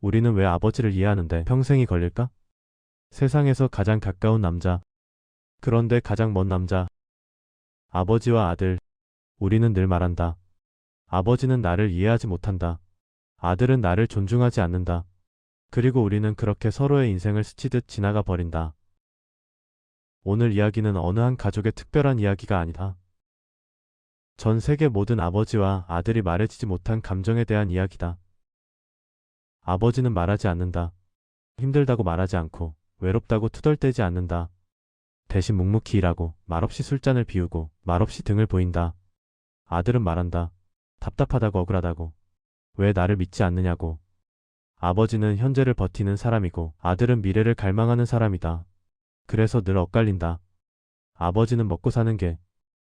우리는 왜 아버지를 이해하는데 평생이 걸릴까? 세상에서 가장 가까운 남자, 그런데 가장 먼 남자, 아버지와 아들. 우리는 늘 말한다. 아버지는 나를 이해하지 못한다. 아들은 나를 존중하지 않는다. 그리고 우리는 그렇게 서로의 인생을 스치듯 지나가 버린다. 오늘 이야기는 어느 한 가족의 특별한 이야기가 아니다. 전 세계 모든 아버지와 아들이 말해지지 못한 감정에 대한 이야기다. 아버지는 말하지 않는다. 힘들다고 말하지 않고 외롭다고 투덜대지 않는다. 대신 묵묵히 일하고 말없이 술잔을 비우고 말없이 등을 보인다. 아들은 말한다. 답답하다고 억울하다고. 왜 나를 믿지 않느냐고. 아버지는 현재를 버티는 사람이고 아들은 미래를 갈망하는 사람이다. 그래서 늘 엇갈린다. 아버지는 먹고 사는 게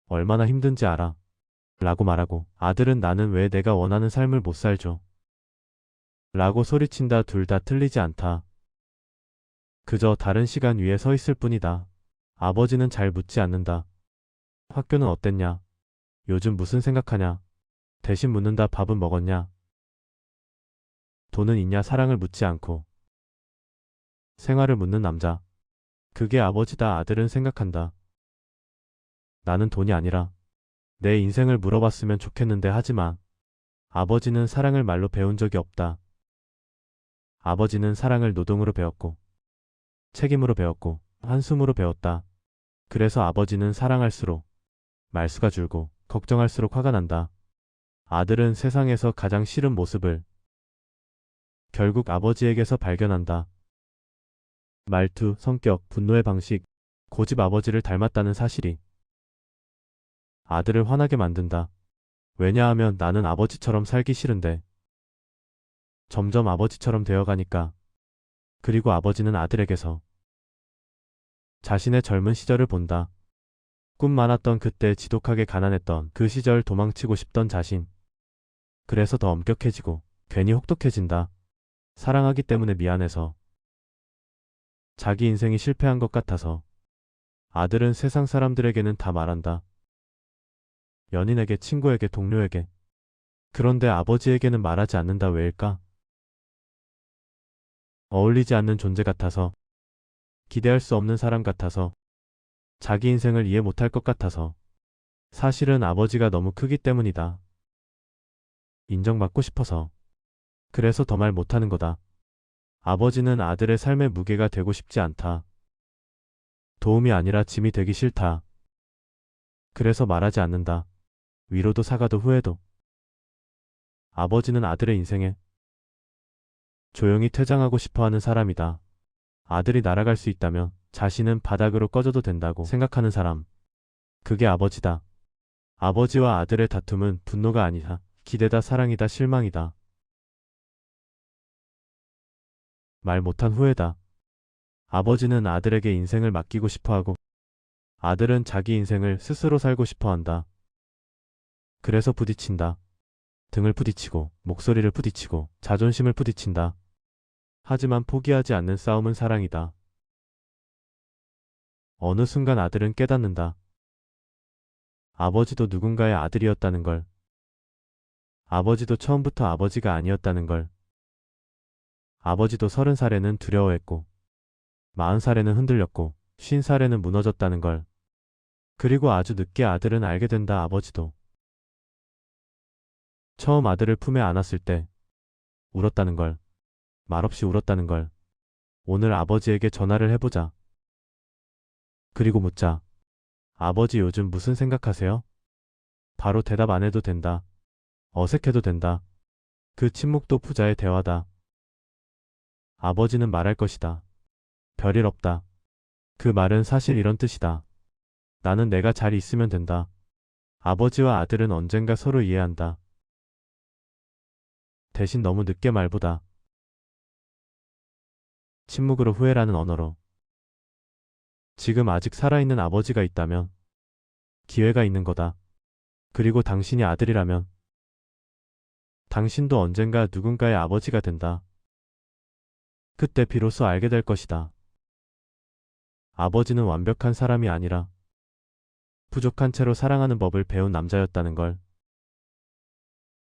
얼마나 힘든지 알아. 라고 말하고 아들은 나는 왜 내가 원하는 삶을 못 살죠. 라고 소리친다. 둘 다 틀리지 않다. 그저 다른 시간 위에 서 있을 뿐이다. 아버지는 잘 묻지 않는다. 학교는 어땠냐? 요즘 무슨 생각하냐? 대신 묻는다. 밥은 먹었냐? 돈은 있냐? 사랑을 묻지 않고 생활을 묻는 남자. 그게 아버지다. 아들은 생각한다. 나는 돈이 아니라 내 인생을 물어봤으면 좋겠는데 하지만 아버지는 사랑을 말로 배운 적이 없다. 아버지는 사랑을 노동으로 배웠고 책임으로 배웠고 한숨으로 배웠다. 그래서 아버지는 사랑할수록 말수가 줄고 걱정할수록 화가 난다. 아들은 세상에서 가장 싫은 모습을 결국 아버지에게서 발견한다. 말투, 성격, 분노의 방식, 고집 아버지를 닮았다는 사실이 아들을 화나게 만든다. 왜냐하면 나는 아버지처럼 살기 싫은데 점점 아버지처럼 되어가니까. 그리고 아버지는 아들에게서 자신의 젊은 시절을 본다. 꿈 많았던 그때 지독하게 가난했던 그 시절 도망치고 싶던 자신. 그래서 더 엄격해지고 괜히 혹독해진다. 사랑하기 때문에 미안해서. 자기 인생이 실패한 것 같아서. 아들은 세상 사람들에게는 다 말한다. 연인에게, 친구에게, 동료에게. 그런데 아버지에게는 말하지 않는다. 왜일까? 어울리지 않는 존재 같아서. 기대할 수 없는 사람 같아서. 자기 인생을 이해 못할 것 같아서. 사실은 아버지가 너무 크기 때문이다. 인정받고 싶어서. 그래서 더 말 못하는 거다. 아버지는 아들의 삶의 무게가 되고 싶지 않다. 도움이 아니라 짐이 되기 싫다. 그래서 말하지 않는다. 위로도 사과도 후회도. 아버지는 아들의 인생에 조용히 퇴장하고 싶어하는 사람이다. 아들이 날아갈 수 있다면 자신은 바닥으로 꺼져도 된다고 생각하는 사람. 그게 아버지다. 아버지와 아들의 다툼은 분노가 아니다. 기대다, 사랑이다, 실망이다. 말 못한 후회다. 아버지는 아들에게 인생을 맡기고 싶어하고 아들은 자기 인생을 스스로 살고 싶어한다. 그래서 부딪힌다. 등을 부딪히고 목소리를 부딪히고 자존심을 부딪힌다. 하지만 포기하지 않는 싸움은 사랑이다. 어느 순간 아들은 깨닫는다. 아버지도 누군가의 아들이었다는 걸. 아버지도 처음부터 아버지가 아니었다는 걸. 아버지도 30살에는 두려워했고 40살에는 흔들렸고 50살에는 무너졌다는 걸. 그리고 아주 늦게 아들은 알게 된다. 아버지도 처음 아들을 품에 안았을 때 울었다는 걸. 말없이 울었다는 걸. 오늘 아버지에게 전화를 해보자. 그리고 묻자. 아버지 요즘 무슨 생각하세요? 바로 대답 안 해도 된다. 어색해도 된다. 그 침묵도 부자의 대화다. 아버지는 말할 것이다. 별일 없다. 그 말은 사실 이런 뜻이다. 나는 내가 잘 있으면 된다. 아버지와 아들은 언젠가 서로 이해한다. 대신 너무 늦게 말보다 침묵으로 후회라는 언어로. 지금 아직 살아있는 아버지가 있다면 기회가 있는 거다. 그리고 당신이 아들이라면 당신도 언젠가 누군가의 아버지가 된다. 그때 비로소 알게 될 것이다. 아버지는 완벽한 사람이 아니라 부족한 채로 사랑하는 법을 배운 남자였다는 걸.